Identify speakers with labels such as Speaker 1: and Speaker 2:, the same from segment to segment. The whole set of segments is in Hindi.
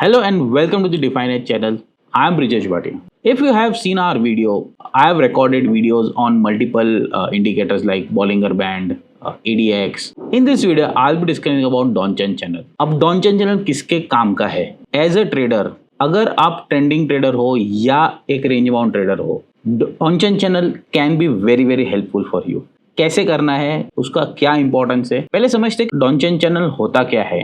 Speaker 1: Hello and welcome to the Define Edge channel. I am Brijesh Bhatia. If you have seen our video, I have recorded videos on multiple indicators like Bollinger Band, ADX. In this video, I'll be discussing about Donchen channel. अब Donchen channel किसके काम का है? As a trader, अगर आप ट्रेंडिंग ट्रेडर हो या एक रेंज बाउंड ट्रेडर हो, Donchen channel can be very helpful for you. कैसे करना है, उसका क्या इंपॉर्टेंस है, पहले समझते हैं डॉन्चेन चैनल होता क्या है।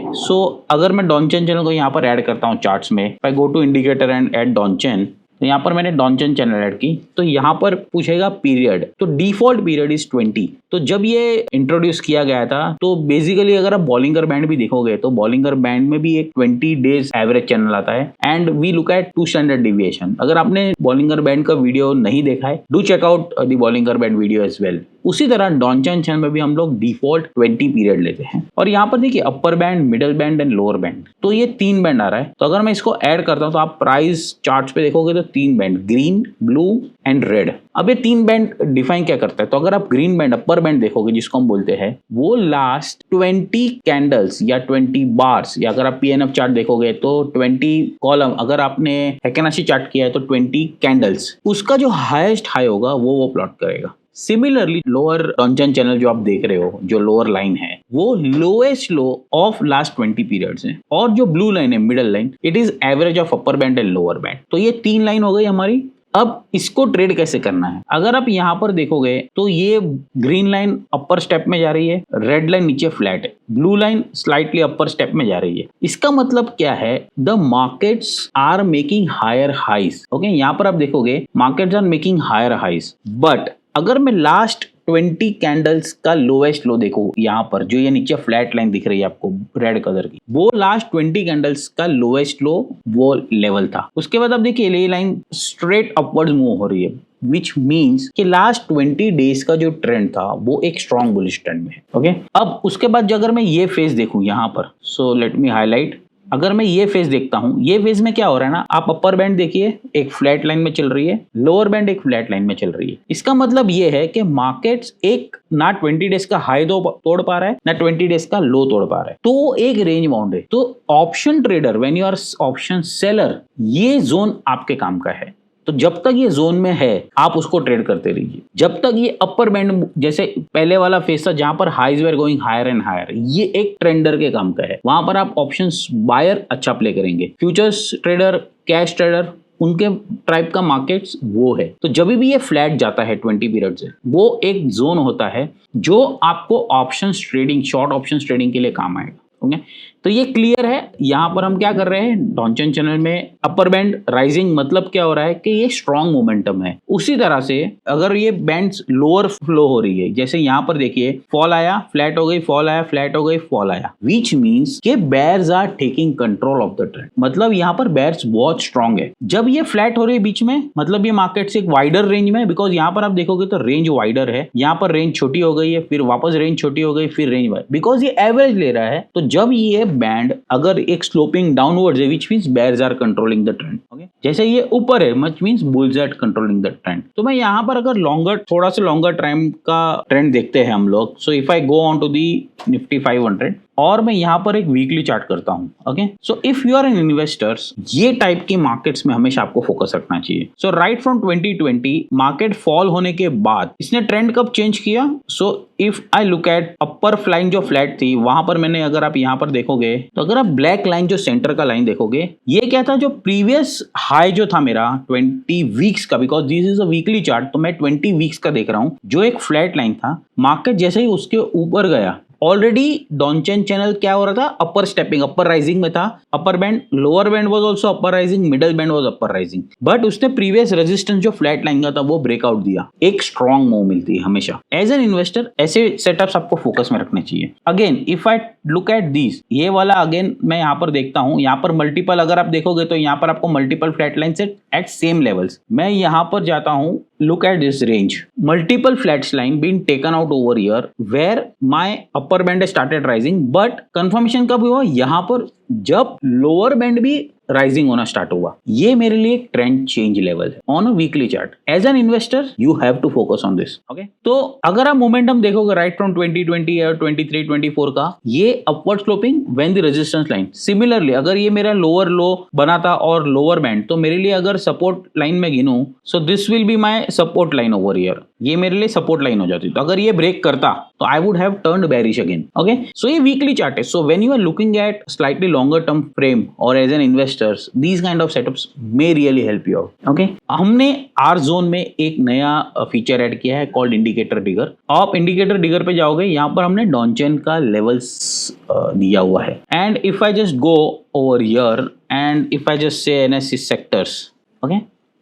Speaker 1: अगर मैं डॉन्चेन चैनल को यहाँ पर ऐड करता हूँ चार्ट्स में, I go to indicator and add Donchian, तो यहाँ पर मैंने डॉन्चेन चैनल ऐड की, तो यहाँ पर पूछेगा पीरियड, तो डिफॉल्ट पीरियड इज 20। तो जब ये इंट्रोड्यूस किया गया था तो बेसिकली अगर आप बॉलिंगर बैंड भी देखोगे तो बॉलिंगर बैंड में भी एक 20 डेज एवरेज चैनल आता है and we look at 2 standard deviation. अगर आपने बॉलिंगर बैंड का वीडियो नहीं देखा है, do check out the Bollinger band video as well. उसी तरह डॉन्चेन चैनल में भी हम लोग डिफॉल्ट 20 पीरियड लेते हैं और यहाँ पर देखिए upper band, middle band and lower band, तो ये 3 बैंड आ रहा है। तो अगर मैं इसको ऐड करता हूँ तो आप प्राइस चार्ट्स पे देखोगे तो 3 band, green, blue and red. अब ये 3 बैंड डिफाइन क्या करता है, तो अगर आप ग्रीन बैंड, अपर बैंड देखोगे जिसको हम बोलते हैं, वो लास्ट 20 कैंडल्स या 20 बार्स, या अगर आप पीएनएफ चार्ट देखोगे तो 20 कॉलम, अगर आपने हेकेनाशी चार्ट किया है तो 20 कैंडल्स, उसका जो हाईएस्ट हाई होगा वो प्लॉट करेगा। सिमिलरली लोअर डॉन्चेन चैनल जो आप देख रहे हो, जो लोअर लाइन है वो lowest low of last 20 periods है, और जो ब्लू लाइन है middle line, it is average of upper band and lower band. तो ये 3 लाइन हो गई हमारी। अब इसको ट्रेड कैसे करना है, अगर आप यहाँ पर देखोगे तो ये ग्रीन लाइन अपर स्टेप में जा रही है, रेड लाइन नीचे फ्लैट है, blue line slightly upper step में जा रही है। इसका मतलब क्या है, the markets are making higher highs. Okay, यहाँ पर आप देखोगे markets are making higher highs, but अगर मैं लास्ट 20 कैंडल्स का लोएस्ट लो देखो, यहाँ पर जो ये नीचे फ्लैट लाइन दिख रही है आपको रेड कलर की, वो लास्ट 20 कैंडल्स का लोएस्ट लो वो लेवल था। उसके बाद आप देखिए ये लाइन स्ट्रेट अपवर्ड्स मूव हो रही है, विच मीन्स कि लास्ट 20 डेज का जो ट्रेंड था वो एक स्ट्रॉन्ग बुलिश ट्रेंड में है। ओके, अब उसके बाद अगर मैं ये फेज देखूं यहाँ पर, सो लेट मी हाईलाइट, अगर मैं ये फेज देखता हूं, ये फेज में क्या हो रहा है ना, आप अपर बैंड देखिए एक फ्लैट लाइन में चल रही है, लोअर बैंड एक फ्लैट लाइन में चल रही है। इसका मतलब ये है कि मार्केट्स एक ना 20 डेज का हाई तोड़ पा रहा है, ना 20 डेज का लो तोड़ पा रहा है, तो एक रेंज बाउंड है। तो option trader, when you are option seller, ये जोन आपके काम का है। तो जब तक ये जोन में है आप उसको ट्रेड करते रहिए। जब तक ये अपर बैंड, जैसे पहले वाला फेज था जहां पर highs were going higher and higher, ये एक ट्रेंडर के काम का है, वहां पर आप ऑप्शंस बायर अच्छा प्ले करेंगे। फ्यूचर्स ट्रेडर, कैश ट्रेडर, उनके टाइप का मार्केट्स वो है। तो जब भी ये फ्लैट जाता है 20 पीरियड से, वो एक जोन होता है जो आपको options trading, short options trading के लिए काम आएगा। ओके, तो ये क्लियर है। यहाँ पर हम क्या कर रहे हैं, डॉन्चेन चैनल में अपर बैंड राइजिंग, मतलब क्या हो रहा है कि ये स्ट्रॉन्ग मोमेंटम है। उसी तरह से अगर ये बैंड्स लोअर फ्लो हो रही है, जैसे यहाँ पर देखिए फॉल आया, फ्लैट हो गई, फॉल आया, फ्लैट हो गई, फॉल आया, विच मीन्स के bears are taking control of the trend, मतलब यहाँ पर बेयर्स बहुत स्ट्रॉन्ग है। जब ये फ्लैट हो रही है बीच में, मतलब ये मार्केट से एक वाइडर रेंज में, बिकॉज यहाँ पर आप देखोगे तो रेंज वाइडर है, यहाँ पर रेंज छोटी हो गई है, फिर वापस रेंज छोटी हो गई, फिर रेंज वाइड, बिकॉज ये एवरेज ले रहा है। तो जब ये बैंड अगर एक स्लोपिंग डाउनवर्ड्स है, which means bears are controlling the trend. Okay, जैसे ये ऊपर है, much means bulls are controlling the trend. तो मैं यहाँ पर अगर लॉन्गर, थोड़ा सा लॉन्गर टाइम का ट्रेंड देखते हैं हम लोग, so if I go on to the Nifty 500 और मैं यहाँ पर एक वीकली चार्ट करता हूँ। Okay, so if you are an investors, ये टाइप की मार्केट्स में हमेशा आपको फोकस रखना चाहिए। So right from 2020 market fall होने के बाद इसने ट्रेंड कब चेंज किया, so if I look at upper फ्लाइन जो फ्लैट थी, वहां पर मैंने, अगर आप यहाँ पर देखोगे तो अगर आप ब्लैक लाइन जो सेंटर का लाइन देखोगे, ये क्या था, जो प्रीवियस हाई जो था मेरा 20 वीक्स का, because this is a weekly chart, तो मैं 20 वीक्स का देख रहा हूँ, जो एक फ्लैट लाइन था, मार्केट जैसे ही उसके ऊपर गया, ऑलरेडी डॉन्चेन चैनल क्या हो रहा था, अपर स्टेपिंग, अपर राइजिंग में था, upper band, lower band was also upper rising, middle band was upper rising, but उसने प्रीवियस रेजिस्टेंस जो फ्लैट लाइन का था वो ब्रेकआउट दिया। एक स्ट्रॉन्ग मूव मिलती है हमेशा। एज एन इन्वेस्टर ऐसे सेटअप्स आपको फोकस में रखने चाहिए। Again if I look at this, ये वाला अगेन मैं यहाँ पर देखता हूँ, यहाँ पर मल्टीपल, अगर आप देखोगे तो यहाँ पर आपको मल्टीपल फ्लैट लाइन से एट सेम लेवल्स। मैं यहाँ पर जाता हूँ, look at this range, multiple flats line been taken out over here where my upper band started rising, but confirmation कब हुआ, यहाँ पर जब लोअर बैंड भी राइजिंग होना स्टार्ट हुआ, ये मेरे लिए एक ट्रेंड चेंज लेवल है on a weekly chart. As an investor you have to focus on this. Okay, तो अगर आप मोमेंटम देखोगे राइट फ्रॉम 2020 और 23 24 का, ये upward sloping when the resistance line, similarly अगर ये मेरा लोअर लो बना था और लोअर बैंड, तो मेरे लिए अगर सपोर्ट लाइन में गिनूं, so this will be my support line over here, ये मेरे लिए सपोर्ट लाइन हो जाती। तो अगर ये ब्रेक करता तो I would have turned bearish again. Okay, so ये वीकली चार्ट है। So when you are looking at slightly longer term frame और as an investors, these kind of setups may really help you out. Okay, हमने आर जोन में एक नया फीचर ऐड किया है कॉल्ड इंडिकेटर डिगर। आप इंडिकेटर डिगर पे जाओगे, यहाँ पर हमने डॉनचेन का लेवल्स दिया हुआ है। And if I just go over here and if I just say NSE sectors, okay,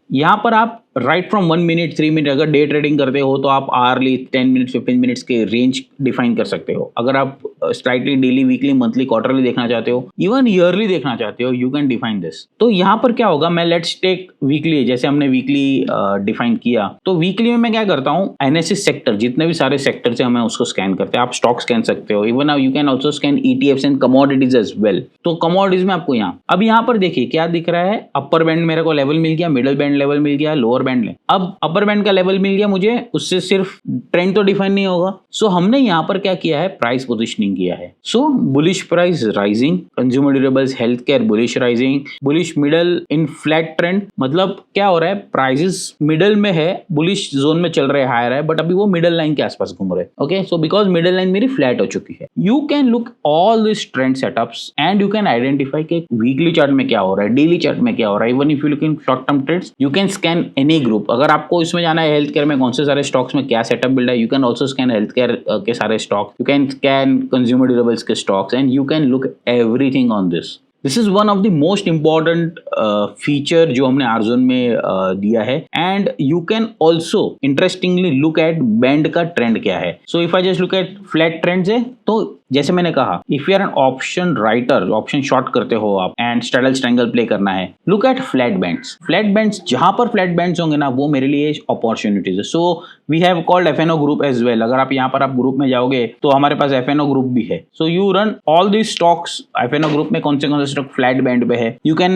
Speaker 1: यहाँ पर आप राइट फ्रॉम 1 मिनट 3 मिनट अगर डे ट्रेडिंग करते हो तो आप आरली 10 मिनट 15 मिनट्स के रेंज डिफाइन कर सकते हो। अगर आप slightly daily weekly monthly quarterly देखना चाहते हो, इवन ईयरली देखना चाहते हो, यू कैन डिफाइन दिस। तो यहाँ पर क्या होगा, मैं लेट्स टेक वीकली, जैसे हमने वीकली डिफाइन किया, तो वीकली में मैं क्या करता हूँ, NSE सेक्टर जितने भी सारे सेक्टर है हमें उसको स्कैन करते हैं। आप स्टॉक स्कैन सकते हो, even you can also scan ETFs and commodities as well. तो कमोडिटीज में आपको यहाँ, अब यहाँ पर देखिए क्या दिख रहा है, अपर बैंड मेरे को लेवल मिल गया, मिडिल बैंड लेवल मिल गया, लोअर बैंड ले, अब अपर बैंड का लेवल मिल गया मुझे, उससे सिर्फ ट्रेंड तो डिफाइन नहीं होगा। सो हमने यहाँ पर क्या किया है, प्राइस पोजिशनिंग किया है। So bullish price rising, consumer durables health care bullish rising, bullish middle in flat trend, मतलब क्या हो रहा है, प्राइसेस मिडल में है, बुलिश जोन में चल रहे हैं, हायर है, बट अभी वो मिडल लाइन के आसपास घूम रहे हैं। Okay, so because middle line मेरी फ्लैट हो चुकी है। You can look all this trend setups and you can identify कि वीकली चार्ट में क्या हो रहा है, डेली चार्ट में क्या हो रहा है। Even if you look in short term trades, you can scan any group. अगर आपको इसमें जाना है हेल्थ केयर में कौन से सारे स्टॉक्स में क्या सेटअप बिल्ड है, you can also scan health care के सारे stock, you can scan consumer durables के stocks and you can look everything on this. This is one of the most important feature जो हमने आरजोन में दिया है। And you can also interestingly look at band का ट्रेंड क्या है। So if I just look at flat trends है, तो जैसे मैंने कहा, if you are an option writer, option short करते हो आप एंड स्ट्रैडल स्ट्रैंगल प्ले करना है, look at flat bands. Flat bands, जहां पर फ्लैट बैंड्स होंगे ना, वो मेरे लिए अपॉर्चुनिटीज है। So we have called FNO group as well. अगर आप यहाँ पर आप ग्रुप में जाओगे तो हमारे पास FNO ग्रुप भी है। So you run all these stocks. FNO group में कौन से स्टॉक फ्लैट बैंड पे है, you can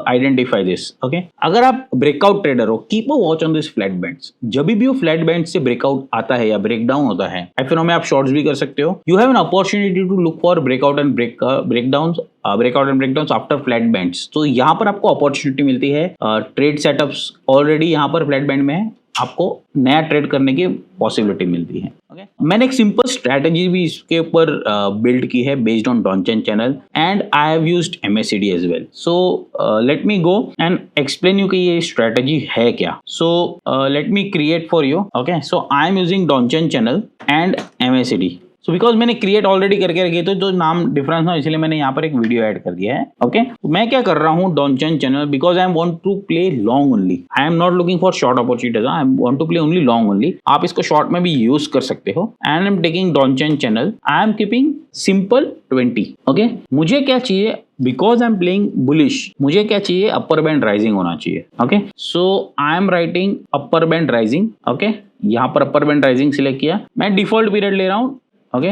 Speaker 1: identify this. Okay, अगर आप ब्रेकआउट ट्रेडर हो, keep a watch on this flat bands. जब भी वो फ्लैट बैंड से ब्रेकआउट आता है या ब्रेकडाउन होता है, FNO में आप शॉर्ट्स भी कर सकते हो। You have an opportunity to look for breakout and breakdown after flat bands. तो यहाँ पर आपको अपॉर्चुनिटी मिलती है। ट्रेड सेटअप्स ऑलरेडी यहाँ पर फ्लैट बैंड में है, आपको नया ट्रेड करने की पॉसिबिलिटी मिलती है। ओके, मैंने एक सिंपल स्ट्रैटेजी भी इसके ऊपर बिल्ड की है based on Donchian channel and I have used MACD as well. So let me go and explain you कि ये स्ट्रैटेजी है क्या। So let me create for you. Okay, so I am using Donchian channel and MACD। So because मैंने क्रिएट ऑलरेडी करके रखी है, तो नाम डिफरेंस ना, इसलिए मैंने यहाँ पर एक वीडियो ऐड कर दिया है। ओके, मैं क्या कर रहा हूँ, Donchian channel, because I want to play long only. I am not looking for short opportunities, I want to play only long only. आप इसको शॉर्ट में भी यूज कर सकते हो। And I am taking Donchian channel, I am keeping simple 20। Okay, मुझे क्या चाहिए, because I am playing bullish, मुझे क्या चाहिए, अपर बैंड राइजिंग होना चाहिए। Okay, so I am writing upper band rising. Okay, यहाँ पर अपर बैंड राइजिंग सिलेक्ट किया, मैं डिफॉल्ट पीरियड ले रहा हूँ। ओके,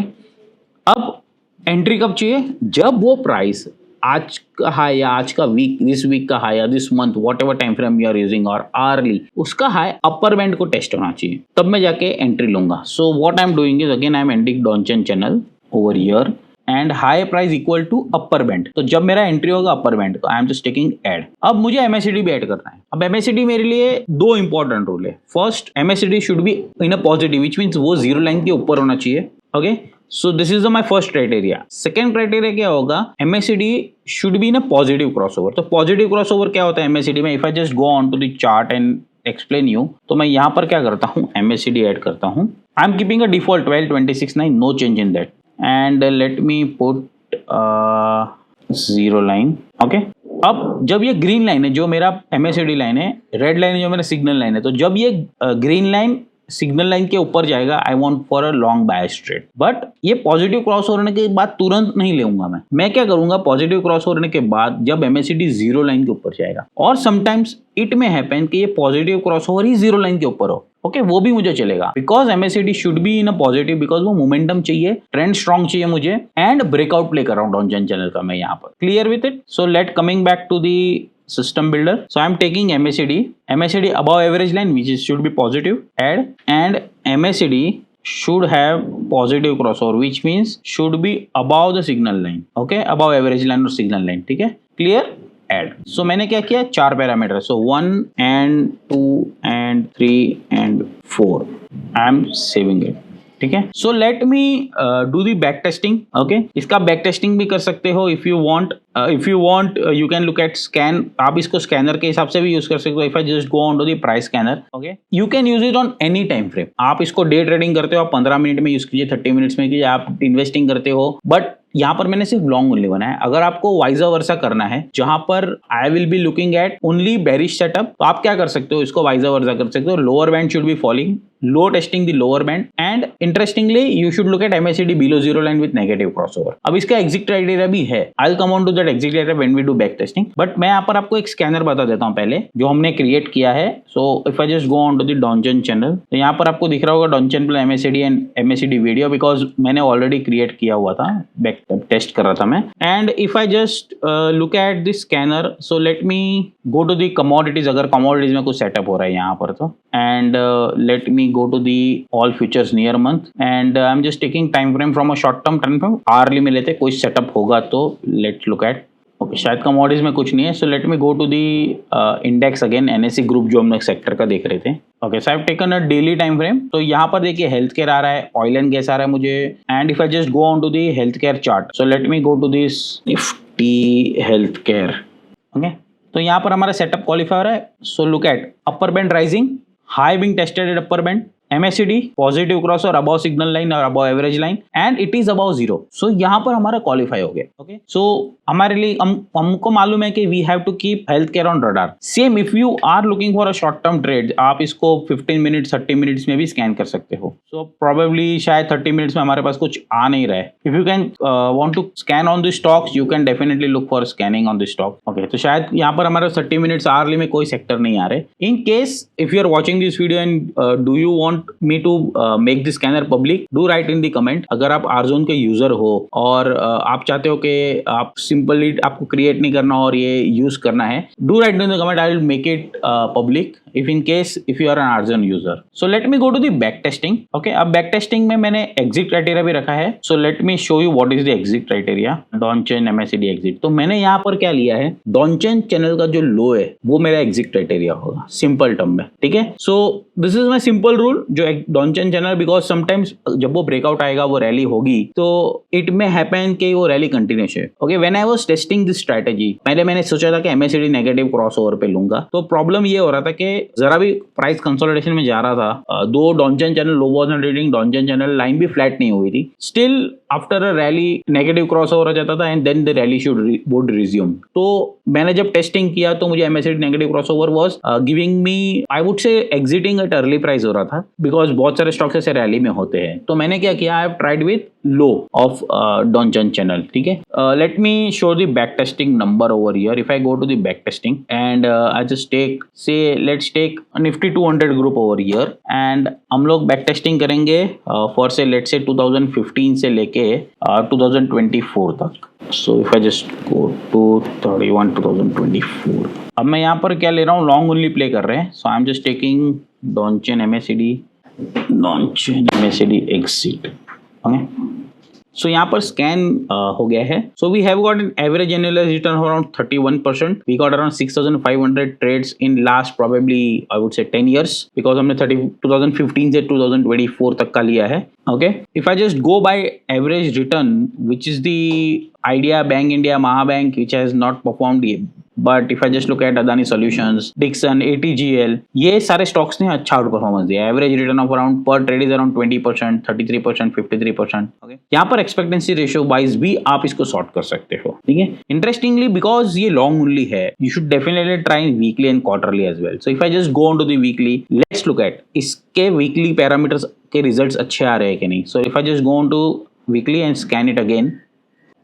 Speaker 1: अब एंट्री कब चाहिए, जब वो प्राइस आज का हाई या आज का वीक, दिस वीक का हाई या this month, whatever time frame you are using और आर्ली, उसका हाई अपर बैंड को टेस्ट होना चाहिए, तब मैं जाके एंट्री लूंगा। So what I am doing is, again I am ending Donchian channel over here and high price equal to upper band. तो जब मेरा एंट्री होगा अपर बैंड, तो I am just taking add. अब मुझे MACD भी ऐड करना है। अब MACD मेरे लिए दो इंपॉर्टेंट रूल है। First, MACD should be in a positive, which means वो जीरो लाइन के ऊपर होना चाहिए। Okay, so this is my first criteria. Second criteria क्या होगा, MACD should be in a positive crossover. तो पॉजिटिव क्रॉसओवर क्या होता है MACD में, if I just go on to the chart and explain you, तो मैं यहाँ पर क्या करता हूँ, MACD ऐड करता हूँ। I am keeping a default 12 26 9, no change in that and let me put zero line. Okay, अब जब ये ग्रीन लाइन है जो मेरा MACD लाइन है, रेड लाइन है जो मेरा सिग्नल लाइन है, तो जब ये ग्रीन लाइन सिग्नल लाइन के ऊपर जाएगा, I want for a long bias trade. But ये पॉजिटिव क्रॉस होने के बाद तुरंत नहीं लेऊंगा मैं क्या करूंगा, पॉजिटिव क्रॉस होने के बाद जब MACD जीरो लाइन के ऊपर जाएगा, और समटाइम्स इट में हैपन कि ये पॉजिटिव क्रॉस ओवर ही जीरो लाइन के ऊपर हो, ओके वो भी मुझे चलेगा, because MACD should be in a positive, because वो मोमेंटम चाहिए, ट्रेंड स्ट्रॉन्ग चाहिए मुझे, एंड ब्रेकआउट प्ले कर रहा हूँ डॉनचन चैनल का मैं यहाँ पर. Clear with it? So let coming back to the system builder. So I'm taking MACD above average line, which is should be positive, and MACD should have positive crossover, which means should be above the signal line. Okay, above average line or signal line. ठीक है, clear? Add. So मैंने क्या किया, 4 parameter, so 1 and 2 and 3 and 4. I'm saving it. ठीक है. So let me do the back testing. Okay, इसका बैक टेस्टिंग भी कर सकते हो if you want. You can look at scan. आप इसको स्कैनर के हिसाब से भी यूज कर सकते हो. If I just go on to the price scanner, okay, you can use it on any time frame. आप इसको डे ट्रेडिंग करते हो, आप 15 मिनट में यूज कीजिए, 30 मिनट्स में कीजिए, आप इन्वेस्टिंग करते हो, बट यहाँ पर मैंने सिर्फ लॉन्ग ओनली बनाया है. अगर आपको वाइजा वर्सा करना है, जहां पर I will be looking at only bearish setup, तो आप क्या कर सकते हो, इसको वाइजा वर्सा कर सकते हो. Lower band should be falling, low testing the lower band, and interestingly you should look at MACD below zero line with negative crossover. अब इसका exit criteria भी है, I'll come on to that exit criteria when we do back testing, but मैं यहाँ पर आपको एक स्कैनर बता देता हूँ पहले जो हमने क्रिएट किया है. So if I just go on to the Donchen channel, तो यहाँ पर आपको दिख रहा होगा Donchen plus MACD and MACD video, because मैंने ऑलरेडी क्रिएट किया हुआ था, बैक टेस्ट कर रहा था मैं. And if I just look at the scanner, so let me go to the commodities, अगर commodities में कुछ सेटअप हो रहा है यहाँ पर तो, and let me go to the all futures near month, and I'm just taking time frame from a short term time frame. hourly में लेते, कोई सेटअप होगा तो let's look at. ओके, शायद कमोडिटीज में कुछ नहीं है. So let me go to the index again, NSE group जो हम लोग सेक्टर का देख रहे थे. Okay, so I have taken a daily time frame. तो यहाँ पर देखिए हेल्थ केयर आ रहा है, ऑयल एंड गैस आ रहा है मुझे, and if I just go on to the health care chart, so let me go to this Nifty health care. Okay, तो यहाँ पर हमारा सेटअप क्वालिफाई हो रहा है. So look at upper band rising, high being tested at upper band, MACD positive cross और अबव सिग्नल लाइन और above average line, and it is above 0. So यहाँ पर हमारा क्वालिफाई हो गया. ओके, सो हमारे लिए हमको मालूम है कि we have to keep health care on radar. Same if you are looking for a short term trade, आप इसको 15 मिनट 30 मिनट्स में भी स्कैन कर सकते हो. सो प्रोबेबली शायद 30 मिनट्स में हमारे पास कुछ आ नहीं रहा है. If you can want to scan on the stocks, you can definitely look for scanning on the stock. Okay, तो शायद यहाँ पर हमारे 30 मिनट्स आवर्ली में कोई सेक्टर नहीं आ रहे. In case if you are watching this video and do you want me to make the scanner public, do write in the comment. अगर आप आरजोन के यूजर हो और आप चाहते हो कि आप सिंपली आपको क्रिएट नहीं करना और ये यूज करना है, do write in the comment, I will make it public if in case if you are an Arzon user. So let me go to the back testing. Okay, अब back testing में मैंने exit criteria भी रखा है. So let me show you what is the exit criteria. Donchen MACD exit. तो मैंने यहाँ पर क्या लिया है, Donchen channel का जो लो है वो मेरा exit criteria होगा, simple term में. ठीक है, so this is my simple rule जो Donchen channel, because sometimes जब वो breakout आएगा, वो rally होगी, तो it may happen कि वो rally continue है. Okay, when I was testing this strategy, पहले मैंने सोचा था कि MACD नेगेटिव क्रॉसओवर पे लूंगा. तो प्रॉब्लम ये हो रहा था कि जरा भी प्राइस कंसोलिडेशन में जा रहा था, though Donchian channel low was not reading, Donchian channel line भी फ्लैट नहीं हुई थी, still after a rally negative crossover हो जाता था and then the rally would resume. तो मैंने जब टेस्टिंग किया तो मुझे MACD negative crossover was giving me, I would say exiting at early price हो रहा था, बिकॉज बहुत सारे स्टॉक्स ऐसे रैली में होते हैं. तो मैंने क्या किया, I have tried with low of Donchian channel. ठीक है, let me show the back testing number over here. If I go to the back testing and I just take say let's take Nifty 200 group over here, and हम लोग बैक टेस्टिंग करेंगे फॉर से लेट्स से 2015 से लेके 2024 तक. So if I just go to 31 2024, अब मैं यहाँ पर क्या ले रहा हूँ, लॉन्ग ओनली प्ले कर रहे हैं. So I am just taking Donchian MACD exit. Okay, so यहाँ पर स्कैन हो गया है. So we have got an average annualized return around 31%. We got around 6500 trades in last probably I would say 10 years, because हमने 2015 से 2024 तक का लिया है. Okay, if I just go by average return which is the idea bank India Mahabank which has not performed, but if I just look at Adani solutions, Dixon, ATGL, ये सारे स्टॉक्स ने अच्छा आउट परफॉर्मेंस दिया. Average return of around per trade is around 20%, 33%, 53%. Okay, यहाँ पर एक्सपेक्टेंसी रेशियो वाइज भी आप इसको सॉर्ट कर सकते हो. ठीक है, इंटरेस्टिंगली बिकॉज ये लॉन्ग ओनली है, you should definitely try in weekly and quarterly as well. So if I just go on to the weekly, let's look at इसके वीकली पैरामीटर्स के रिजल्ट्स अच्छे आ रहे हैं कि नहीं. So if I just go on to weekly and scan it again,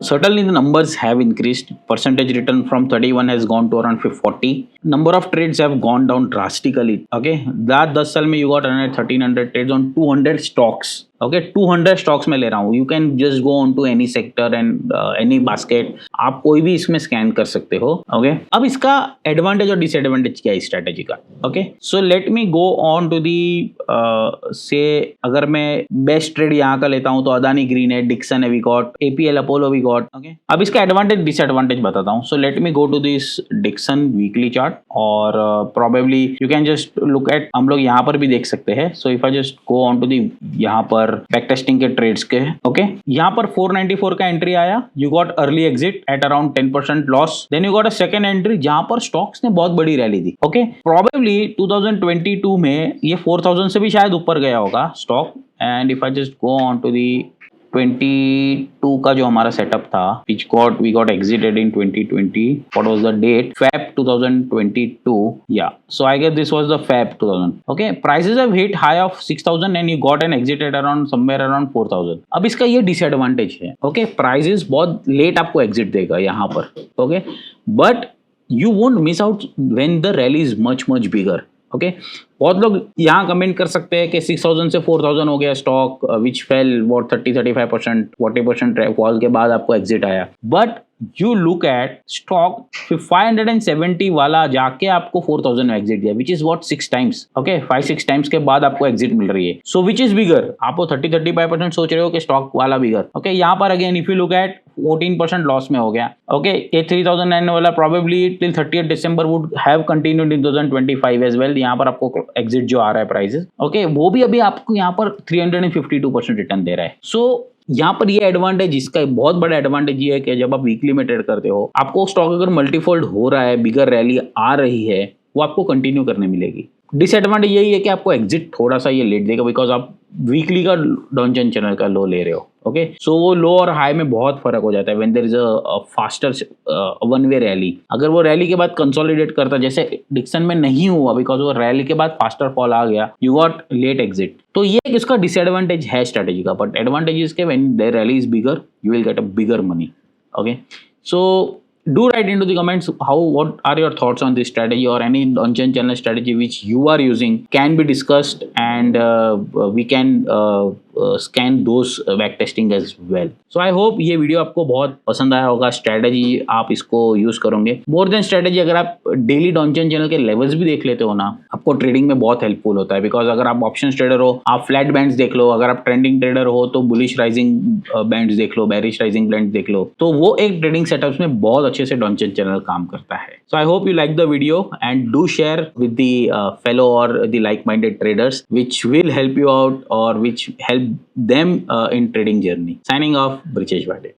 Speaker 1: Certainly the numbers have increased. Percentage return from 31 has gone to around 40. Number of trades have gone down drastically. Okay, that 10 साल में you got around 1300 trades on 200 stocks. ओके 200 स्टॉक्स में ले रहा हूँ. You can just go on to any sector and any basket. आप कोई भी इसमें स्कैन कर सकते हो. ओके, अब इसका एडवांटेज और डिसएडवांटेज क्या है स्ट्रेटेजी का. Okay, so let me go on to the से अगर मैं बेस्ट ट्रेड यहाँ का लेता हूँ तो अदानी ग्रीन है, डिक्सन है, we got APL Apollo we got. Okay, अब इसका एडवांटेज डिसएडवांटेज बताता हूँ. So let me go to this Dixon weekly chart और probably you can just look at. हम लोग यहाँ पर भी देख सकते हैं. So if I just go on to the यहाँ पर बैक टेस्टिंग के ट्रेड्स के. ओके, यहाँ पर 494 का एंट्री आया. You got early exit at around 10% loss. Then you got a second entry जहां पर स्टॉक्स ने बहुत बड़ी रैली दी. ओके, प्रोबेबली 2022 में ये 4000 से भी शायद ऊपर गया होगा stock. And if I just go on to the 22 का जो हमारा सेटअप था, which we got exited in 2020. What was the date? Feb 2022. Yeah. So I guess this was the Feb 2000. Okay. Prices have hit high of 6000 and you got an exit at around somewhere around 4000. अब इसका ये डिसएडवांटेज है. Okay. Prices बहुत लेट आपको एग्जिट देगा यहाँ पर. Okay. But you won't miss out when the rally is much bigger. Okay, बहुत लोग यहाँ कमेंट कर सकते हैं कि 6000 से 4000 हो गया stock which fail what 30-35% 40% fall के बाद आपको एग्जिट आया. But you look eight stock 570 वाला जाके आपको 4000 में एग्जिट दिया, which is what 6 times. Okay, 5-6 times के बाद आपको एग्जिट मिल रही है. सो विच इज बिगर. आपको 30-35% सोच रहे हो कि स्टॉक वाला बिगर. ओके, यहाँ पर again if you look at 14% loss में हो गया. ओके, ये 3009 वाला probably till 30th December would have continued in 2025 as well. यहाँ पर आपको एग्जिट जो आ रहा है प्राइसेस, ओके, वो भी अभी आपको यहाँ पर 352% रिटर्न दे रहा है. सो यहाँ पर ये एडवांटेज, इसका बहुत बड़ा एडवांटेज ये है कि जब आप वीकली में ट्रेड करते हो, आपको स्टॉक अगर मल्टीफोल्ड हो रहा है, बिगर रैली आ रही है, वो आपको कंटिन्यू करने मिलेगी. डिसएडवांटेज यही है कि आपको एग्जिट थोड़ा सा ये लेट देगा बिकॉज आप वीकली का डॉनचन चैनल का लो ले रहे हो. ओके, सो वो लो और हाई में बहुत फर्क हो जाता है when there is a faster one way rally. अगर वो रैली के बाद कंसोलिडेट करता, जैसे डिक्सन में नहीं हुआ बिकॉज वो रैली के बाद फास्टर फॉल आ गया, यू गॉट लेट एग्जिट. तो ये इसका डिसएडवांटेज है स्ट्रेटेजी का. बट एडवांटेज इज के when there rally is bigger you will get a bigger money. Okay, so do write into the comments what are your thoughts on this strategy or any on-chain channel strategy which you are using can be discussed and we can scan those back testing as well. So I hope ये वीडियो आपको बहुत पसंद आया होगा. स्ट्रेटेजी आप इसको यूज करोगे. मोर देन स्ट्रेटेजी, अगर आप डेली ऑन-चेन चैनल के लेवल्स भी देख लेते हो ना, आपको ट्रेडिंग में बहुत हेल्पफुल होता है. बिकॉज अगर आप ऑप्शन ट्रेडर हो, आप फ्लैट बैंड्स देख लो. अगर आप ट्रेंडिंग ट्रेडर हो तो बुलिश राइजिंग बैंड्स देख लो, बेरिश राइजिंग बैंड्स देख लो. तो वो एक ट्रेडिंग सेटअप्स में बहुत अच्छे से ऑन-चेन चैनल काम करता है. So I hope you like the video and do share with the fellow और the like minded traders which will help you out or which help them in trading journey. Signing off, Brijesh Bade.